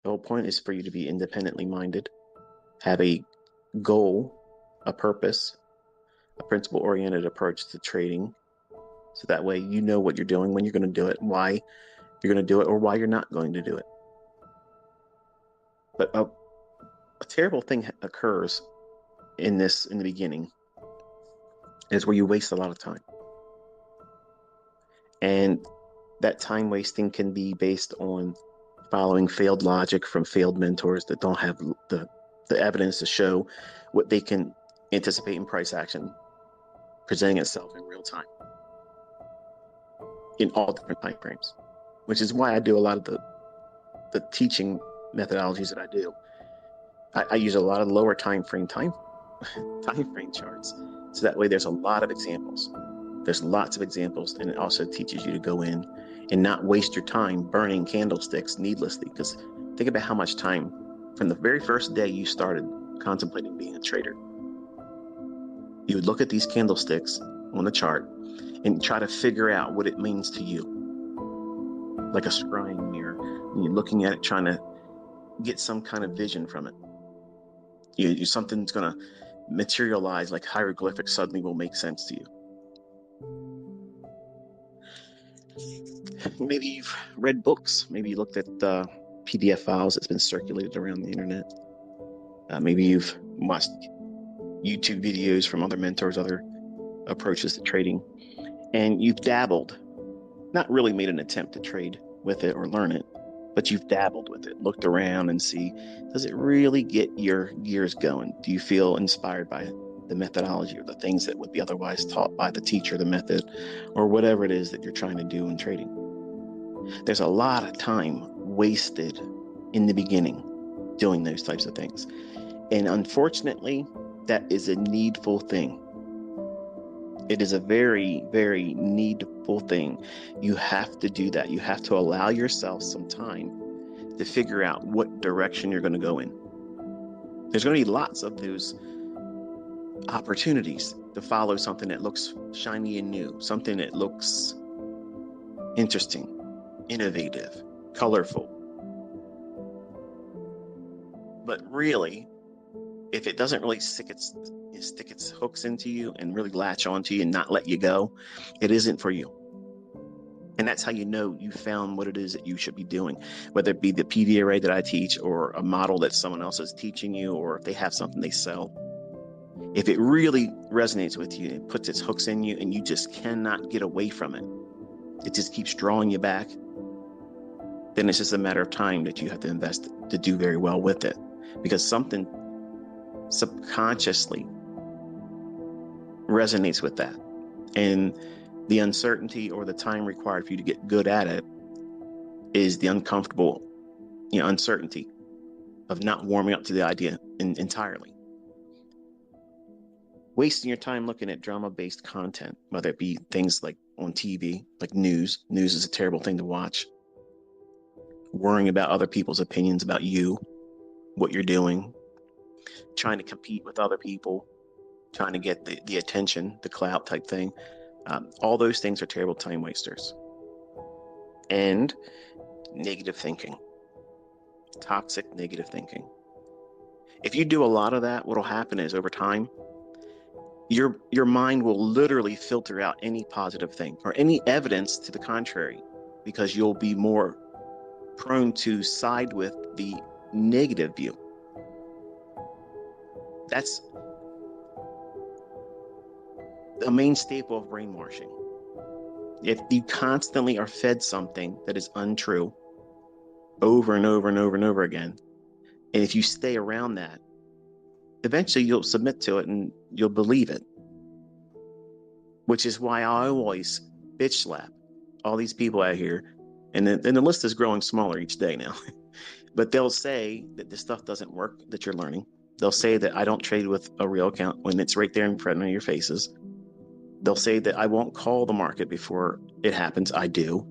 The whole point is for you to be independently minded, have a goal, a purpose, a principle-oriented approach to trading. So that way you know what you're doing, when you're going to do it, why you're going to do it, or why you're not going to do it. But a terrible thing occurs in the beginning, is where you waste a lot of time. And that time wasting can be based on following failed logic from failed mentors that don't have the evidence to show what they can anticipate in price action presenting itself in real time in all different time frames, which is why I do a lot of the teaching methodologies that I do. I use a lot of lower time frame charts, so that way there's a lot of examples. There's lots of examples, and it also teaches you to go in and not waste your time burning candlesticks needlessly. Because think about how much time from the very first day you started contemplating being a trader. You would look at these candlesticks on the chart and try to figure out what it means to you, like a scrying mirror. And you're looking at it, trying to get some kind of vision from it. Something's going to materialize, like hieroglyphics suddenly will make sense to you. Maybe you've read books. Maybe you looked at PDF files that's been circulated around the internet. Maybe you've watched YouTube videos from other mentors, other approaches to trading, and you've dabbled, not really made an attempt to trade with it or learn it, but you've dabbled with it, looked around and see, does it really get your gears going? Do you feel inspired by the methodology or the things that would be otherwise taught by the teacher, the method, or whatever it is that you're trying to do in trading? There's a lot of time wasted in the beginning doing those types of things. And unfortunately, that is a needful thing. It is a very, very needful thing. You have to do that. You have to allow yourself some time to figure out what direction you're going to go in. There's going to be lots of those opportunities to follow something that looks shiny and new, something that looks interesting, innovative, colorful. But really, if it doesn't really stick its hooks into you and really latch onto you and not let you go, it isn't for you. And that's how you know you found what it is that you should be doing, whether it be the PD array that I teach or a model that someone else is teaching you, or if they have something they sell. If it really resonates with you, it puts its hooks in you and you just cannot get away from it, it just keeps drawing you back, then it's just a matter of time that you have to invest to do very well with it, because something subconsciously resonates with that. And the uncertainty or the time required for you to get good at it is the uncomfortable, uncertainty of not warming up to the idea entirely. Wasting your time looking at drama-based content, whether it be things like on TV, like news. News is a terrible thing to watch. Worrying about other people's opinions about you, what you're doing, trying to compete with other people, trying to get the attention, the clout type thing. All those things are terrible time wasters. And negative thinking, toxic negative thinking. If you do a lot of that, what'll happen is over time, your mind will literally filter out any positive thing or any evidence to the contrary, because you'll be more prone to side with the negative view. That's a main staple of brainwashing. If you constantly are fed something that is untrue over and over and over and over again, and if you stay around that, eventually you'll submit to it and you'll believe it. Which is why I always bitch slap all these people out here, and the list is growing smaller each day now. But they'll say that this stuff doesn't work that you're learning. They'll say that I don't trade with a real account when it's right there in front of your faces. They'll say that I won't call the market before it happens. I do.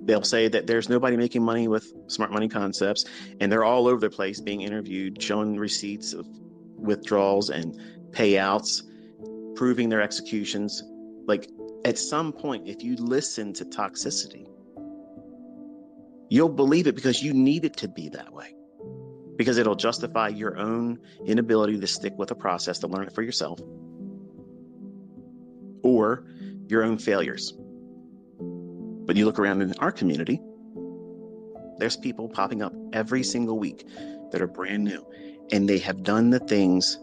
They'll say that there's nobody making money with smart money concepts, and they're all over the place being interviewed, showing receipts of withdrawals and payouts, proving their executions. Like, at some point, if you listen to toxicity, You'll believe it because you need it to be that way, because it'll justify your own inability to stick with a process to learn it for yourself, or your own failures. But you look around in our community, there's people popping up every single week that are brand new, and they have done the things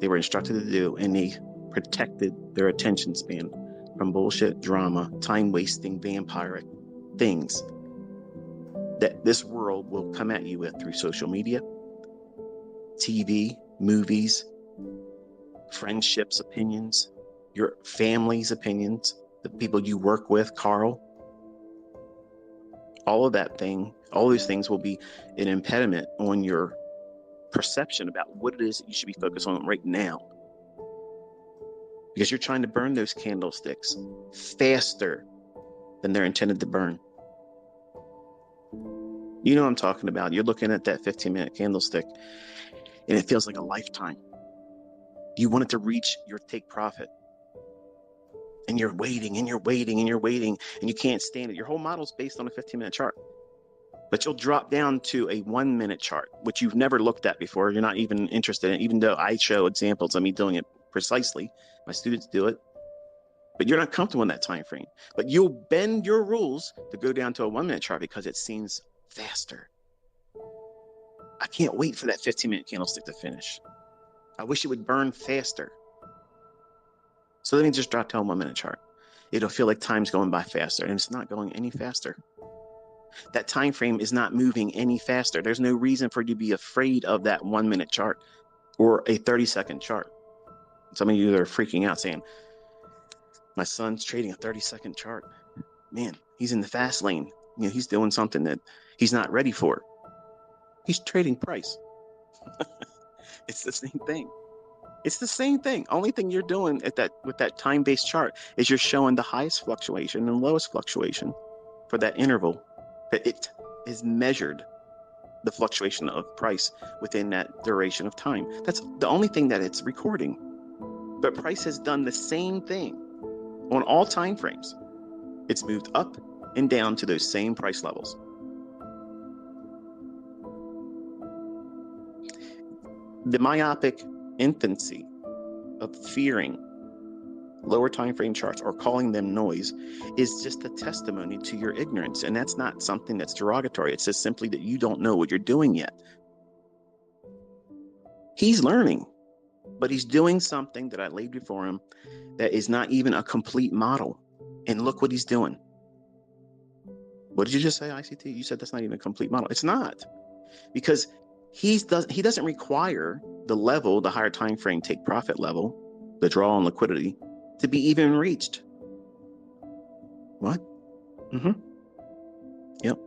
they were instructed to do, and they protected their attention span from bullshit, drama, time-wasting, vampiric things that this world will come at you with through social media, TV, movies, friendships, opinions, your family's opinions, the people you work with, Carl. All of those things will be an impediment on your perception about what it is that you should be focused on right now. Because you're trying to burn those candlesticks faster than they're intended to burn. You know what I'm talking about. You're looking at that 15-minute candlestick and it feels like a lifetime. You want it to reach your take profit. And you're waiting and you're waiting and you're waiting and you can't stand it. Your whole model's based on a 15-minute chart. But you'll drop down to a 1-minute chart, which you've never looked at before. You're not even interested in, even though I show examples of me doing it precisely. My students do it. But you're not comfortable in that time frame. But you'll bend your rules to go down to a 1-minute chart because it seems faster. I can't wait for that 15-minute candlestick to finish. I wish it would burn faster. So let me just drop to a 1-minute chart. It'll feel like time's going by faster, and it's not going any faster. That time frame is not moving any faster. There's no reason for you to be afraid of that 1-minute chart or a 30-second chart. Some of you are freaking out saying, my son's trading a 30-second chart. Man, he's in the fast lane. You know, he's doing something that he's not ready for. He's trading price. It's the same thing. It's the same thing. Only thing you're doing with that time-based chart is you're showing the highest fluctuation and lowest fluctuation for that interval. That it is measured the fluctuation of price within that duration of time. That's the only thing that it's recording. But price has done the same thing on all time frames. It's moved up and down to those same price levels. The myopic infancy of fearing lower time frame charts or calling them noise is just a testimony to your ignorance. And that's not something that's derogatory. It's just simply that you don't know what you're doing yet. He's learning, but he's doing something that I laid before him that is not even a complete model. And look what he's doing. What did you just say, ICT? You said that's not even a complete model. It's not, because he doesn't require the higher time frame take profit level, the draw on liquidity, to be even reached. What? Yep.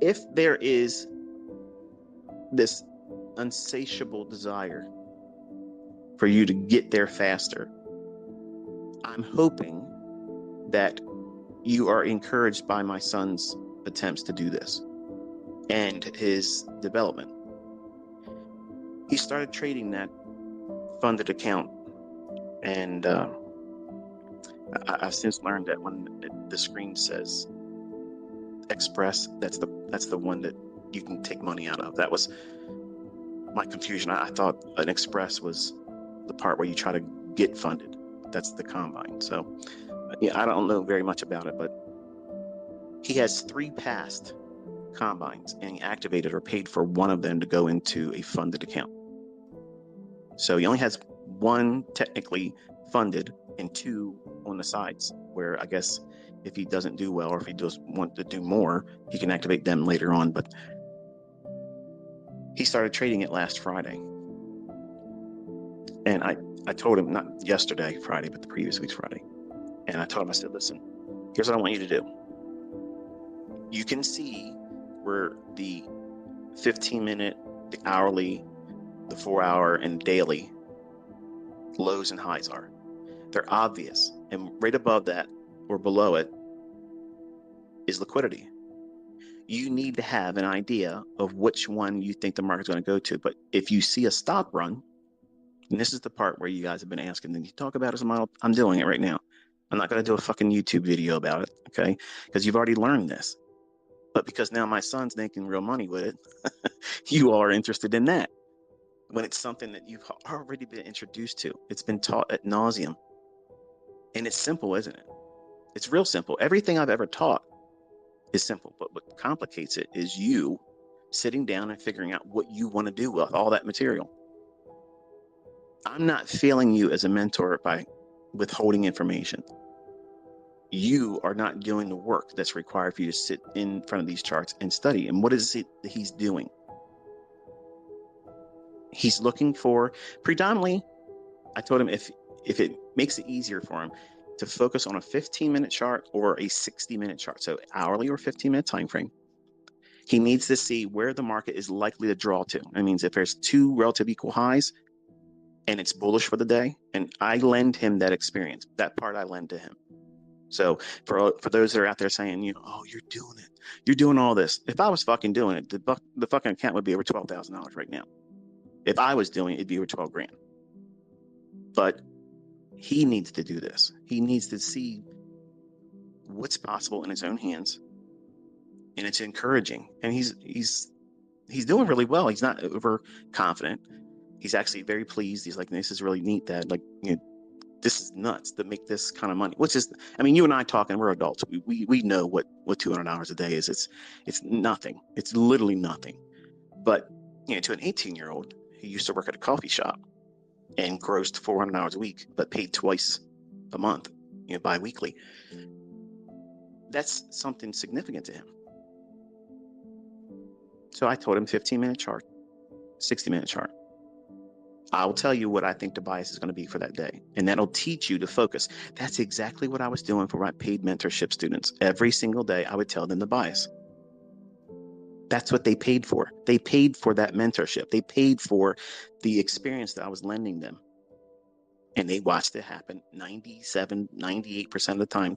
If there is this insatiable desire for you to get there faster, I'm hoping that you are encouraged by my son's attempts to do this and his development. He started trading that funded account, and I've since learned that when the screen says Express, that's the one that you can take money out of. That was my confusion. I thought an Express was the part where you try to get funded. That's the combine. So yeah, I don't know very much about it, but he has 3 past combines, and he activated or paid for one of them to go into a funded account. So he only has 1 technically funded and 2 on the sides, where I guess if he doesn't do well, or if he does want to do more, he can activate them later on. But he started trading it last Friday. And I told him, not yesterday, Friday, but the previous week's Friday. And I told him, I said, listen, here's what I want you to do. You can see where the 15-minute, the hourly, the 4-hour, and daily lows and highs are. They're obvious. And right above that or below it is liquidity. You need to have an idea of which one you think the market's going to go to. But if you see a stop run, and this is the part where you guys have been asking, then you talk about it as a model. I'm doing it right now. I'm not going to do a fucking YouTube video about it, okay? Because you've already learned this. But because now my son's making real money with it, you are interested in that. When it's something that you've already been introduced to, it's been taught ad nauseum. And it's simple, isn't it? It's real simple. Everything I've ever taught is simple, but what complicates it is you sitting down and figuring out what you want to do with all that material. I'm not failing you as a mentor by withholding information. You are not doing the work that's required for you to sit in front of these charts and study. And what is it that he's doing? He's looking for predominantly, I told him if it makes it easier for him to focus on a 15-minute chart or a 60-minute chart, so hourly or 15-minute time frame, he needs to see where the market is likely to draw to. That means if there's two relative equal highs and it's bullish for the day, and I lend him that experience, that part I lend to him. So for those that are out there saying, oh, you're doing it, you're doing all this. If I was fucking doing it, the fucking account would be over $12,000 right now. If I was doing it, it'd be over 12 grand. But he needs to do this. He needs to see what's possible in his own hands, and it's encouraging. And he's doing really well. He's not overconfident. He's actually very pleased. He's like, this is really neat, Dad. Like, this is nuts to make this kind of money. Which is, I mean, you and I talking, we're adults. We know what $200 a day is. It's nothing. It's literally nothing. But to an 18-year-old, he used to work at a coffee shop and grossed $400 a week, but paid twice a month, bi-weekly. That's something significant to him. So I told him 15-minute chart, 60-minute chart. I'll tell you what I think the bias is going to be for that day, and that'll teach you to focus. That's exactly what I was doing for my paid mentorship students. Every single day, I would tell them the bias. That's what they paid for. They paid for that mentorship. They paid for the experience that I was lending them. And they watched it happen 97, 98% of the time,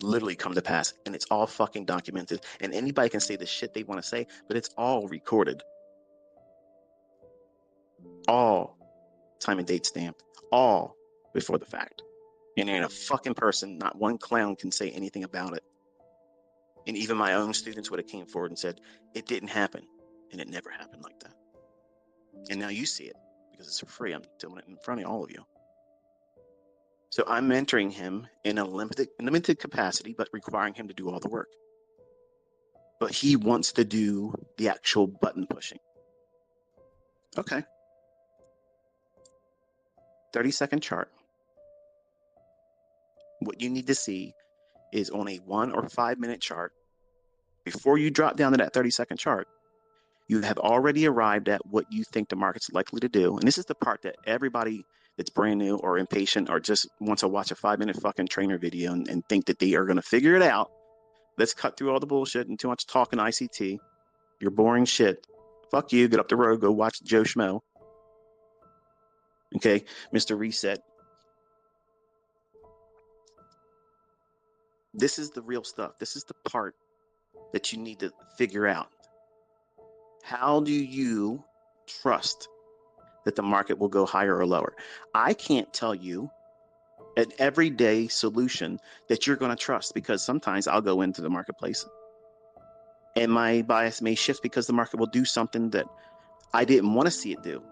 literally come to pass. And it's all fucking documented. And anybody can say the shit they want to say, but it's all recorded. All time and date stamped. All before the fact. And there ain't a fucking person, not one clown can say anything about it. And even my own students would have came forward and said, it didn't happen. And it never happened like that. And now you see it because it's for free. I'm doing it in front of all of you. So I'm mentoring him in a limited capacity, but requiring him to do all the work. But he wants to do the actual button pushing. Okay. 30-second chart. What you need to see is on a 1 or 5 minute chart, before you drop down to that 30-second chart, you have already arrived at what you think the market's likely to do. And this is the part that everybody that's brand new or impatient or just wants to watch a 5-minute fucking trainer video and think that they are going to figure it out. Let's cut through all the bullshit and too much talk in ICT. You're boring shit. Fuck you. Get up the road. Go watch Joe Schmo. Okay, Mr. Reset. This is the real stuff. This is the part that you need to figure out. How do you trust that the market will go higher or lower? I can't tell you an everyday solution that you're going to trust, because sometimes I'll go into the marketplace and my bias may shift because the market will do something that I didn't want to see it do.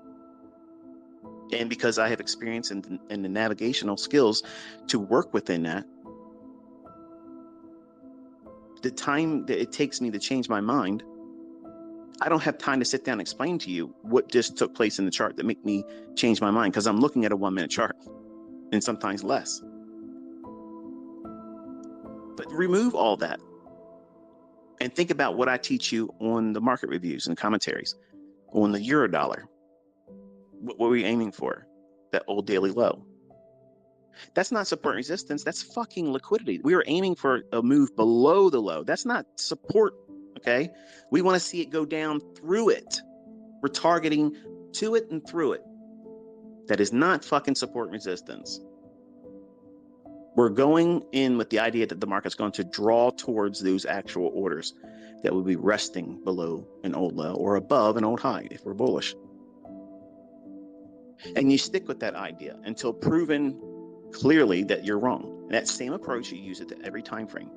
And because I have experience in the navigational skills to work within that, the time that it takes me to change my mind, I don't have time to sit down and explain to you what just took place in the chart that make me change my mind, because I'm looking at a 1-minute chart and sometimes less. But remove all that and think about what I teach you on the market reviews and commentaries on the euro dollar. What were we aiming for? That old daily low. That's not support resistance. That's fucking liquidity. We were aiming for a move below the low. That's not support. Okay. We want to see it go down through it. We're targeting to it and through it. That is not fucking support resistance. We're going in with the idea that the market's going to draw towards those actual orders that will be resting below an old low or above an old high if we're bullish. And you stick with that idea until proven clearly that you're wrong. And that same approach, you use it to every time frame.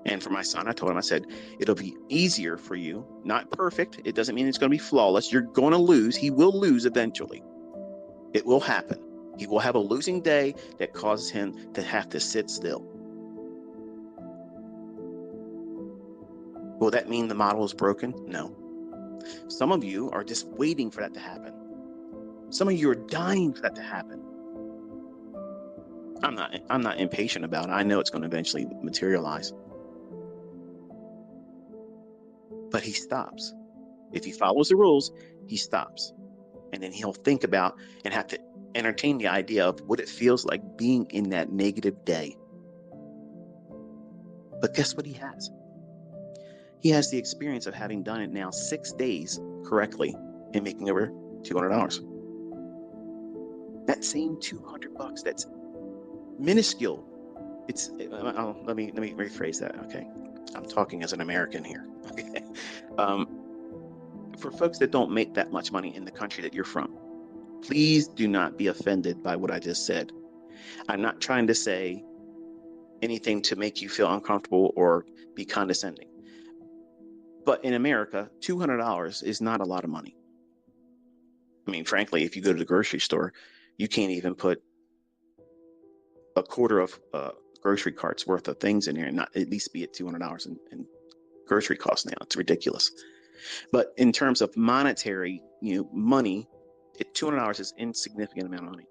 And for my son, I told him, I said, it'll be easier for you, not perfect. It doesn't mean it's going to be flawless. You're going to lose. He will lose eventually. It will happen. He will have a losing day that causes him to have to sit still. Will that mean the model is broken? No. Some of you are just waiting for that to happen. Some of you are dying for that to happen. I'm not impatient about it. I know it's going to eventually materialize. But he stops. If he follows the rules, he stops. And then he'll think about and have to entertain the idea of what it feels like being in that negative day. But guess what he has? He has the experience of having done it now 6 days correctly and making over $200. That same $200, that's minuscule. Let me rephrase that. Okay, I'm talking as an American here. Okay, for folks that don't make that much money in the country that you're from, please do not be offended by what I just said. I'm not trying to say anything to make you feel uncomfortable or be condescending. But in America, $200 is not a lot of money. I mean, frankly, if you go to the grocery store, you can't even put a quarter of grocery carts worth of things in here and not at least be at $200 in grocery costs now. It's ridiculous. But in terms of monetary, money, $200 is an insignificant amount of money.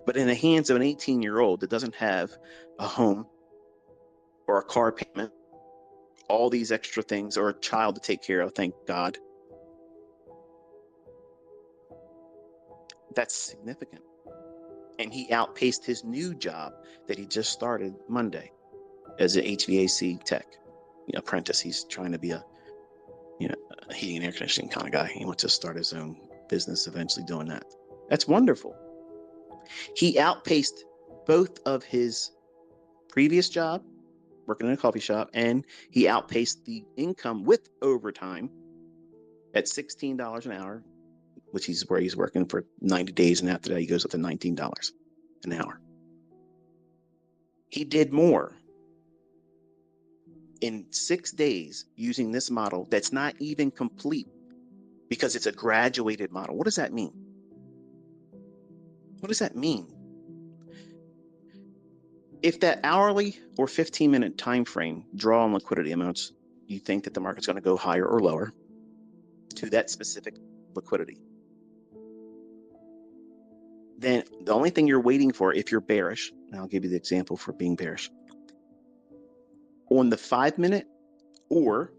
But in the hands of an 18-year-old that doesn't have a home or a car payment, all these extra things, or a child to take care of, thank God, that's significant. And he outpaced his new job that he just started Monday as an HVAC tech apprentice. He's trying to be a heating and air conditioning kind of guy. He wants to start his own business eventually doing that. That's wonderful. He outpaced both of his previous job, working in a coffee shop, and he outpaced the income with overtime at $16 an hour, which is where he's working for 90 days. And after that, he goes up to $19 an hour. He did more in 6 days using this model that's not even complete because it's a graduated model. What does that mean? What does that mean? If that hourly or 15-minute time frame draw on liquidity amounts, you think that the market's going to go higher or lower to that specific liquidity, then the only thing you're waiting for, if you're bearish, and I'll give you the example for being bearish, on the 5-minute or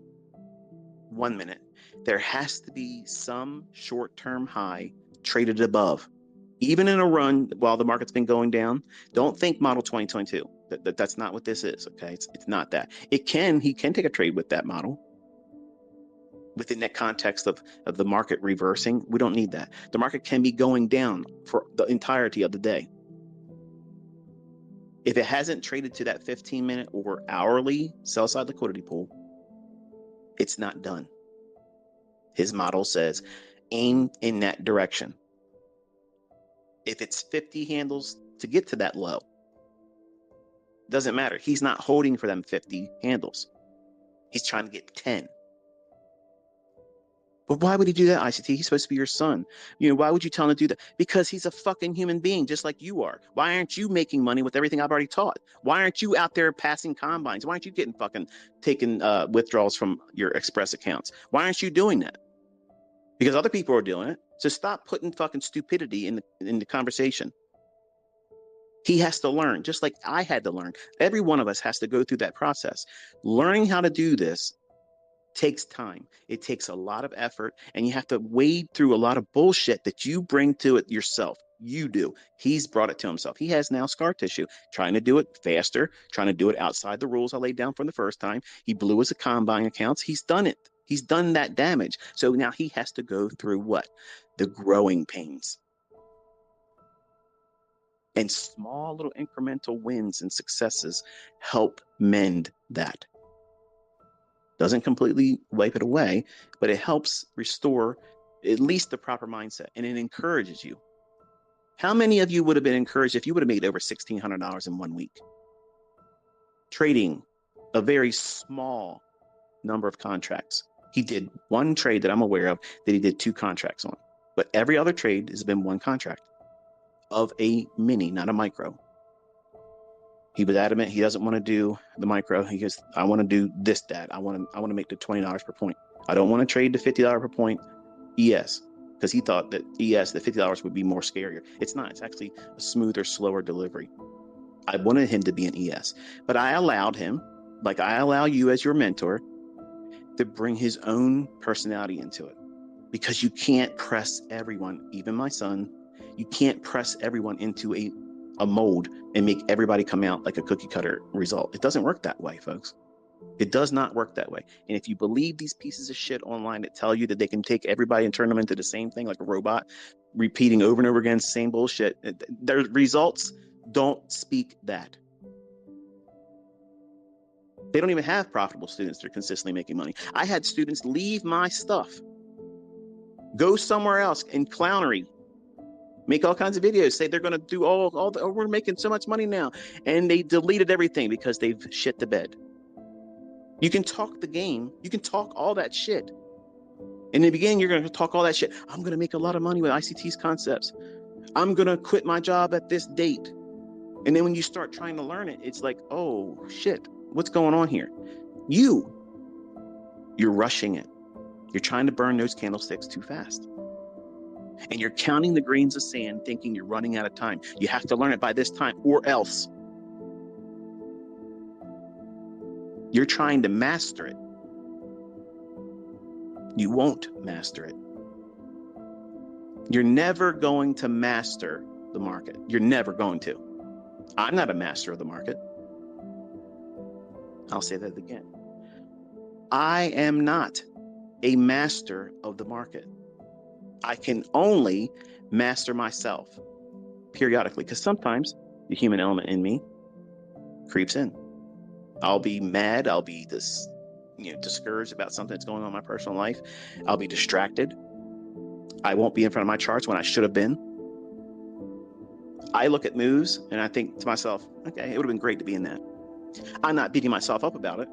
1 minute, there has to be some short-term high traded above. Even in a run while the market's been going down, don't think model 2022. That's not what this is, okay? It's not that. He can take a trade with that model. Within that context of the market reversing, we don't need that. The market can be going down for the entirety of the day. If it hasn't traded to that 15-minute or hourly sell-side liquidity pool, it's not done. His model says, aim in that direction. If it's 50 handles to get to that low, doesn't matter. He's not holding for them 50 handles. He's trying to get 10. But why would he do that, ICT? He's supposed to be your son. Why would you tell him to do that? Because he's a fucking human being, just like you are. Why aren't you making money with everything I've already taught? Why aren't you out there passing combines? Why aren't you getting taking withdrawals from your Express accounts? Why aren't you doing that? Because other people are doing it. So stop putting fucking stupidity in the conversation. He has to learn, just like I had to learn. Every one of us has to go through that process. Learning how to do this takes time. It takes a lot of effort, and you have to wade through a lot of bullshit that you bring to it yourself. You do. He's brought it to himself. He has now scar tissue, trying to do it faster, trying to do it outside the rules I laid down from the first time. He blew his combine accounts. He's done it. He's done that damage. So now he has to go through what? The growing pains. And small little incremental wins and successes help mend that. Doesn't completely wipe it away, but it helps restore at least the proper mindset, and it encourages you. How many of you would have been encouraged if you would have made over $1,600 in 1 week? Trading a very small number of contracts. He did one trade that I'm aware of that he did 2 contracts on, but every other trade has been 1 contract of a mini, not a micro. He was adamant he doesn't want to do the micro. He goes, I want to do this, Dad. I want to make the $20 per point. I don't want to trade the $50 per point ES, because he thought that ES, the $50 would be more scarier. It's not. It's actually a smoother, slower delivery. I wanted him to be an ES, but I allowed him, like I allow you as your mentor, to bring his own personality into it, because you can't press everyone, even my son. You can't press everyone into a mold and make everybody come out like a cookie cutter result. It doesn't work that way, folks. It does not work that way. And if you believe these pieces of shit online that tell you that they can take everybody and turn them into the same thing like a robot, repeating over and over again, same bullshit, their results don't speak that. They don't even have profitable students that are consistently making money. I had students leave my stuff, go somewhere else in clownery, make all kinds of videos, say they're going to do we're making so much money now. And they deleted everything because they've shit the bed. You can talk the game. You can talk all that shit. In the beginning, you're going to talk all that shit. I'm going to make a lot of money with ICT's concepts. I'm going to quit my job at this date. And then when you start trying to learn it, it's like, oh shit, what's going on here? You're rushing it. You're trying to burn those candlesticks too fast. And you're counting the grains of sand, thinking you're running out of time. You have to learn it by this time, or else. You're trying to master it. You won't master it. You're never going to master the market. You're never going to. I'm not a master of the market. I'll say that again. I am not a master of the market. I can only master myself periodically, because sometimes the human element in me creeps in. I'll be mad. I'll be discouraged about something that's going on in my personal life. I'll be distracted. I won't be in front of my charts when I should have been. I look at moves and I think to myself, okay, it would have been great to be in that. I'm not beating myself up about it,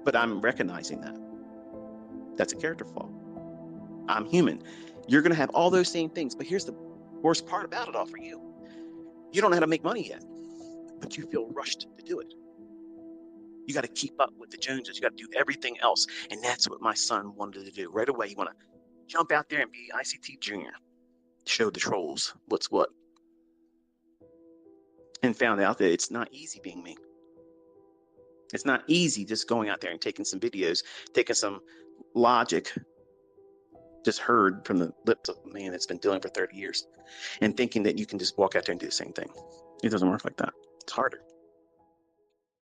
but I'm recognizing that. That's a character flaw. I'm human. You're going to have all those same things, but here's the worst part about it all for you. You don't know how to make money yet, but you feel rushed to do it. You got to keep up with the Joneses. You got to do everything else. And that's what my son wanted to do. Right away, you want to jump out there and be ICT junior. Show the trolls what's what. And found out that it's not easy being me. It's not easy just going out there and taking some videos, taking some logic just heard from the lips of a man that's been doing it for 30 years and thinking that you can just walk out there and do the same thing. It doesn't work like that. It's harder.